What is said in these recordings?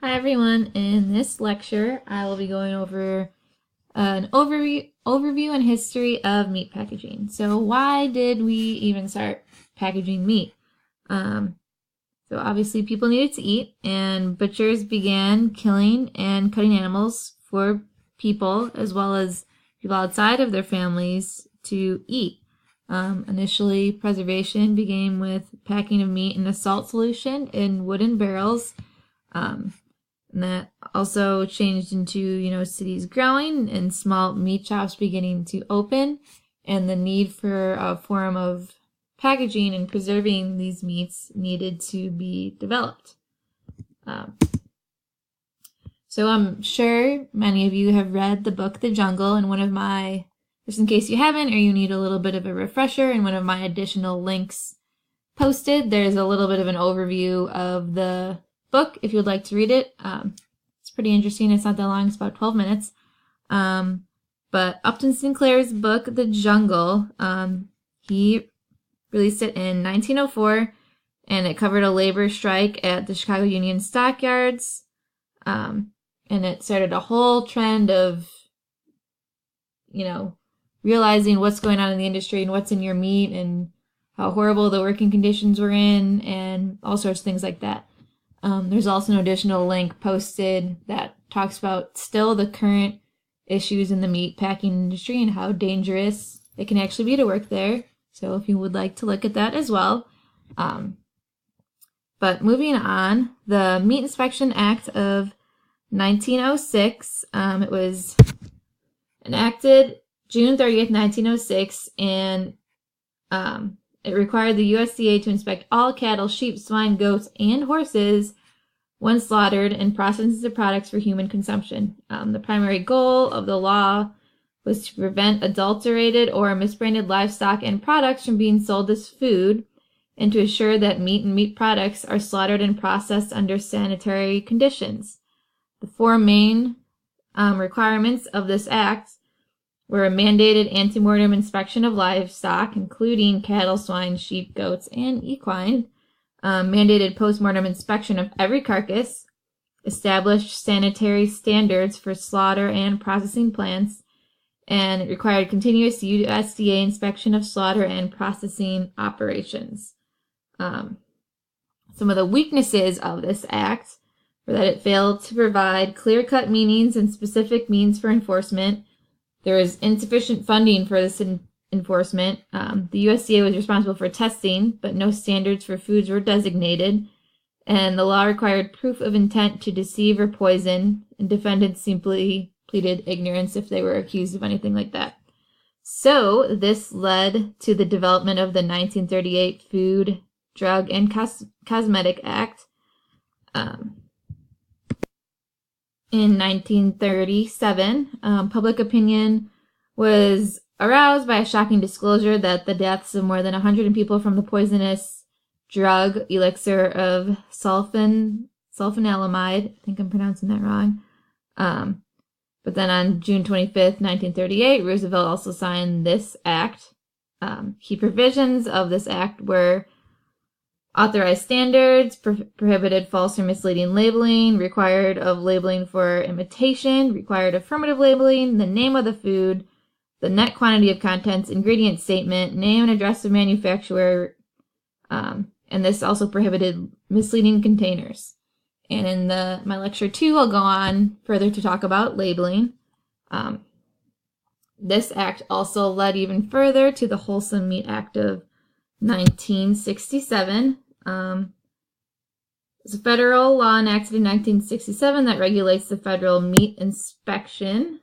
Hi everyone, in this lecture I will be going over an overview and history of meat packaging. So why did we even start packaging meat? So obviously people needed to eat, and butchers began killing and cutting animals for people as well as people outside of their families to eat. Initially, preservation began with packing of meat in a salt solution in wooden barrels. And that also changed into, cities growing and small meat shops beginning to open, and the need for a form of packaging and preserving these meats needed to be developed. So I'm sure many of you have read the book The Jungle, and just in case you haven't or you need a little bit of a refresher, in one of my additional links posted, there's a little bit of an overview of the book if you'd like to read it. It's pretty interesting. It's not that long. It's about 12 minutes. But Upton Sinclair's book, The Jungle, he released it in 1904, and it covered a labor strike at the Chicago Union stockyards. And it started a whole trend of, realizing what's going on in the industry and what's in your meat and how horrible the working conditions were in and all sorts of things like that. There's also an additional link posted that talks about still the current issues in the meat packing industry and how dangerous it can actually be to work there. So if you would like to look at that as well. But moving on, the Meat Inspection Act of 1906, it was enacted June 30th, 1906, and it required the USDA to inspect all cattle, sheep, swine, goats, and horses when slaughtered and processed the products for human consumption. The primary goal of the law was to prevent adulterated or misbranded livestock and products from being sold as food, and to assure that meat and meat products are slaughtered and processed under sanitary conditions. The four main requirements of this act were a mandated antemortem inspection of livestock, including cattle, swine, sheep, goats, and equine, mandated postmortem inspection of every carcass, established sanitary standards for slaughter and processing plants, and it required continuous USDA inspection of slaughter and processing operations. Some of the weaknesses of this act were that it failed to provide clear-cut meanings and specific means for enforcement. There was insufficient funding for this enforcement. The USDA was responsible for testing, but no standards for foods were designated, and the law required proof of intent to deceive or poison, and defendants simply pleaded ignorance if they were accused of anything like that. So this led to the development of the 1938 Food, Drug, and Cosmetic Act. In 1937, public opinion was aroused by a shocking disclosure that the deaths of more than 100 people from the poisonous drug elixir of sulfanilamide, I think I'm pronouncing that wrong, but then on June 25th, 1938, Roosevelt also signed this act. Key provisions of this act were authorized standards, prohibited false or misleading labeling, required of labeling for imitation, required affirmative labeling, the name of the food, the net quantity of contents, ingredient statement, name and address of manufacturer, and this also prohibited misleading containers. And in my lecture 2, I'll go on further to talk about labeling. This act also led even further to the Wholesome Meat Act of 1967. It's a federal law enacted in 1967 that regulates the federal meat inspection.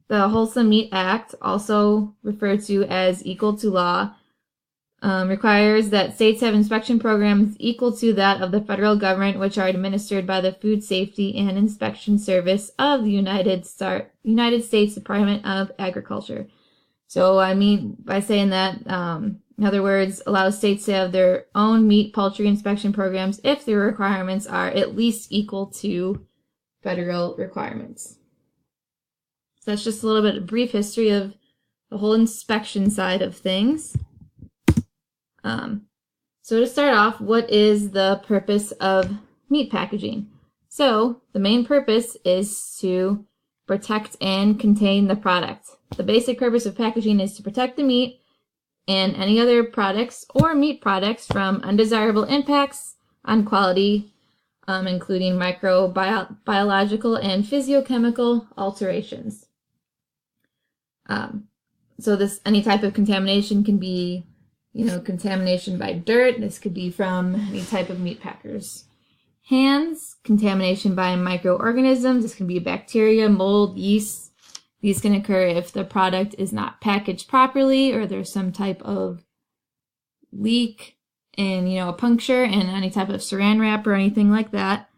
The Wholesome Meat Act, also referred to as Equal to Law, requires that states have inspection programs equal to that of the federal government, which are administered by the Food Safety and Inspection Service of the United States Department of Agriculture. So I mean by saying that, in other words, allows states to have their own meat, poultry inspection programs if their requirements are at least equal to federal requirements. So that's just a little bit of brief history of the whole inspection side of things. So to start off, what is the purpose of meat packaging? So the main purpose is to protect and contain the product. The basic purpose of packaging is to protect the meat and any other products or meat products from undesirable impacts on quality, including microbiological and physiochemical alterations. So any type of contamination can be, contamination by dirt. This could be from any type of meat packer's hands. Contamination by microorganisms. This can be bacteria, mold, yeast. These can occur if the product is not packaged properly or there's some type of leak in, a puncture in any type of saran wrap or anything like that.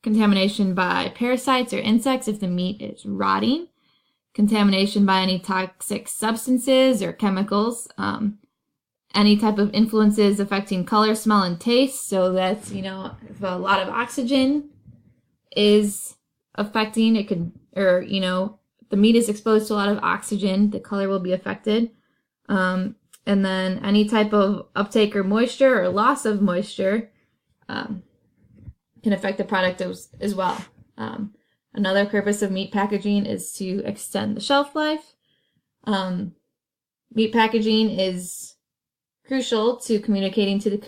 Contamination by parasites or insects if the meat is rotting. Contamination by any toxic substances or chemicals. Any type of influences affecting color, smell, and taste. So that's, if a lot of oxygen is affecting, it could, or, if the meat is exposed to a lot of oxygen, the color will be affected. And then any type of uptake or moisture or loss of moisture can affect the product as well. Another purpose of meat packaging is to extend the shelf life. Meat packaging is crucial to communicating to the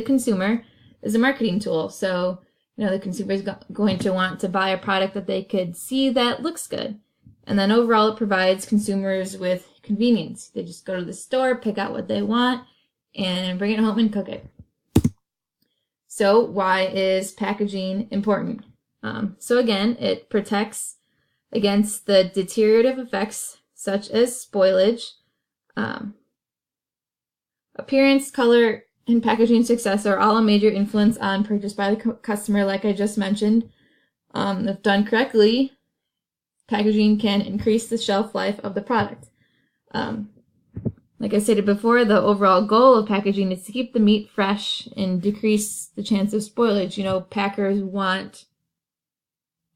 consumer as a marketing tool. So, the consumer is going to want to buy a product that they could see that looks good. And then overall, it provides consumers with convenience. They just go to the store, pick out what they want, and bring it home and cook it. So why is packaging important? So again, it protects against the deteriorative effects such as spoilage. Appearance, color, and packaging success are all a major influence on purchase by the customer, like I just mentioned. If done correctly, packaging can increase the shelf life of the product. Like I stated before, the overall goal of packaging is to keep the meat fresh and decrease the chance of spoilage. Packers want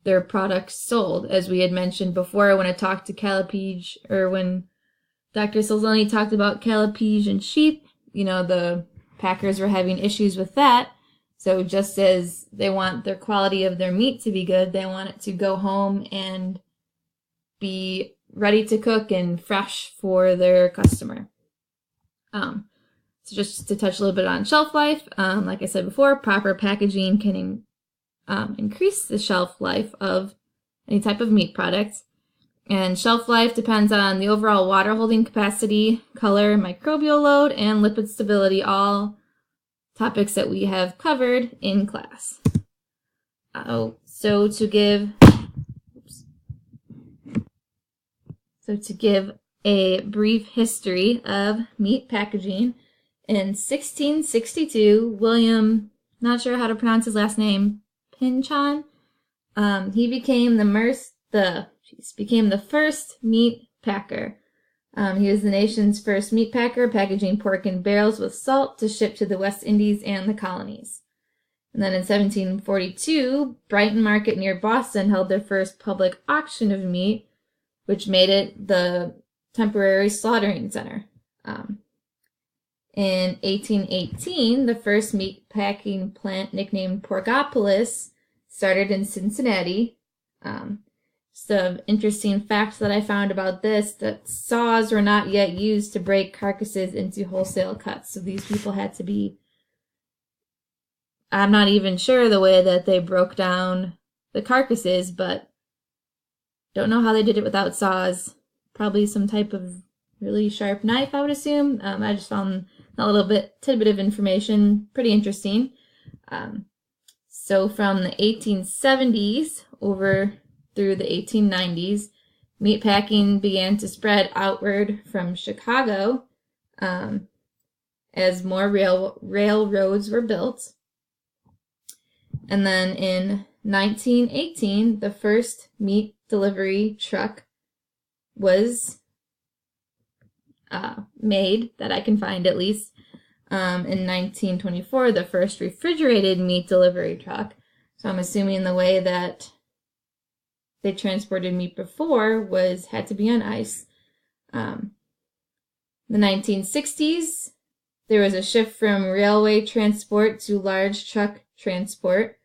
their products sold, as we had mentioned before when I talked to Calipige, or when Dr. Solzoni talked about Calipige and sheep. The packers were having issues with that. So just as they want their quality of their meat to be good, they want it to go home and be ready to cook and fresh for their customer. So just to touch a little bit on shelf life, like I said before, proper packaging can increase the shelf life of any type of meat product. And shelf life depends on the overall water holding capacity, color, microbial load, and lipid stability, all topics that we have covered in class. So to give a brief history of meat packaging, in 1662, William, not sure how to pronounce his last name, Pynchon, he became the first meat packer. He was the nation's first meat packer, packaging pork in barrels with salt to ship to the West Indies and the colonies. And then in 1742, Brighton Market near Boston held their first public auction of meat, which made it the temporary slaughtering center. In 1818, the first meat packing plant, nicknamed Porkopolis, started in Cincinnati. Some interesting facts that I found about this, that saws were not yet used to break carcasses into wholesale cuts. So these people had to be, I'm not even sure the way that they broke down the carcasses, but don't know how they did it without saws. Probably some type of really sharp knife, I would assume. I just found a tidbit of information, pretty interesting. So from the 1870s over through the 1890s, meat packing began to spread outward from Chicago as more railroads were built. And then in 1918, the first meat delivery truck was made, that I can find at least. In 1924, the first refrigerated meat delivery truck. So I'm assuming the way that they transported meat before had to be on ice. The 1960s, there was a shift from railway transport to large truck transport.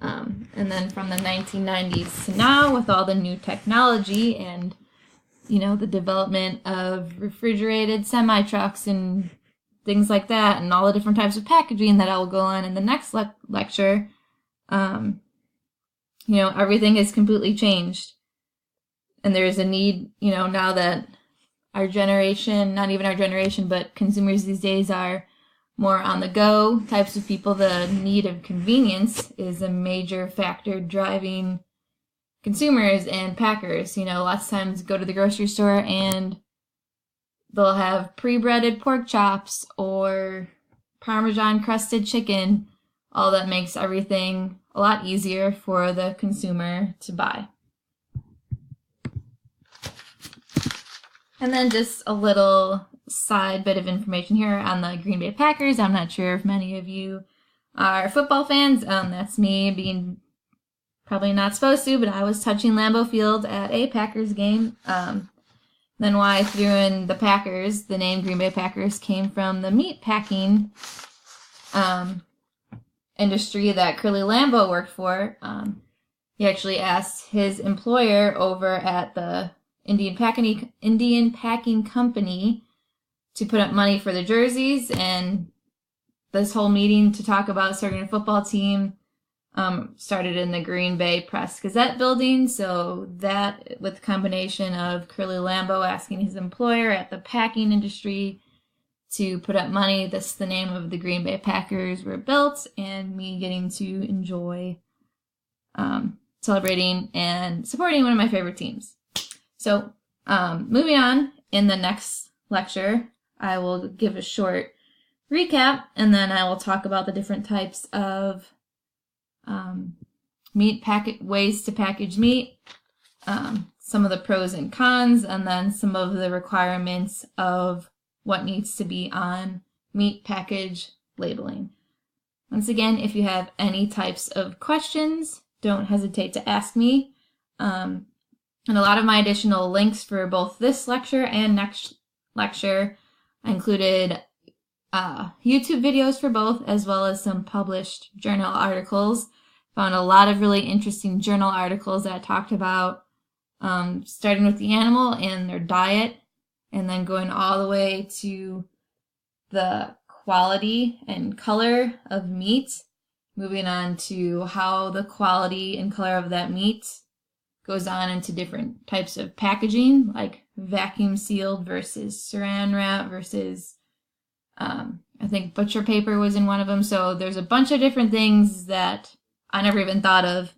And then from the 1990s to now, with all the new technology and, the development of refrigerated semi-trucks and things like that, and all the different types of packaging that I will go on in the next lecture, everything has completely changed. And there's a need, now that our generation, not even our generation, but consumers these days are more on the go types of people, the need of convenience is a major factor driving consumers and packers. Lots of times go to the grocery store and they'll have pre-breaded pork chops or Parmesan crusted chicken. All that makes everything a lot easier for the consumer to buy. And then just a little side bit of information here on the Green Bay Packers. I'm not sure if many of you are football fans. That's me being probably not supposed to, but I was touching Lambeau Field at a Packers game. Then why I threw in the Packers, the name Green Bay Packers came from the meat packing industry that Curly Lambeau worked for. He actually asked his employer over at the Indian Packing Company to put up money for the jerseys, and this whole meeting to talk about starting a football team started in the Green Bay Press Gazette building. So that, with the combination of Curly Lambeau asking his employer at the packing industry to put up money, that's the name of the Green Bay Packers were built, and me getting to enjoy celebrating and supporting one of my favorite teams. So moving on, in the next lecture, I will give a short recap, and then I will talk about the different types of ways to package meat, some of the pros and cons, and then some of the requirements of what needs to be on meat package labeling. Once again, if you have any types of questions, don't hesitate to ask me. And a lot of my additional links for both this lecture and next lecture included YouTube videos for both, as well as some published journal articles. Found a lot of really interesting journal articles that talked about starting with the animal and their diet, and then going all the way to the quality and color of meat, moving on to how the quality and color of that meat goes on into different types of packaging, like vacuum sealed versus saran wrap versus, I think butcher paper was in one of them. So there's a bunch of different things that I never even thought of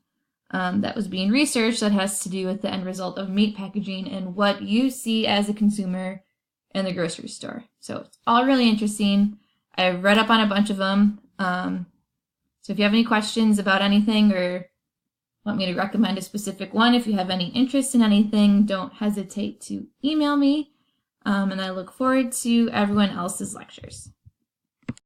that was being researched that has to do with the end result of meat packaging and what you see as a consumer in the grocery store. So it's all really interesting. I've read up on a bunch of them. So if you have any questions about anything or want me to recommend a specific one, if you have any interest in anything, don't hesitate to email me. And I look forward to everyone else's lectures.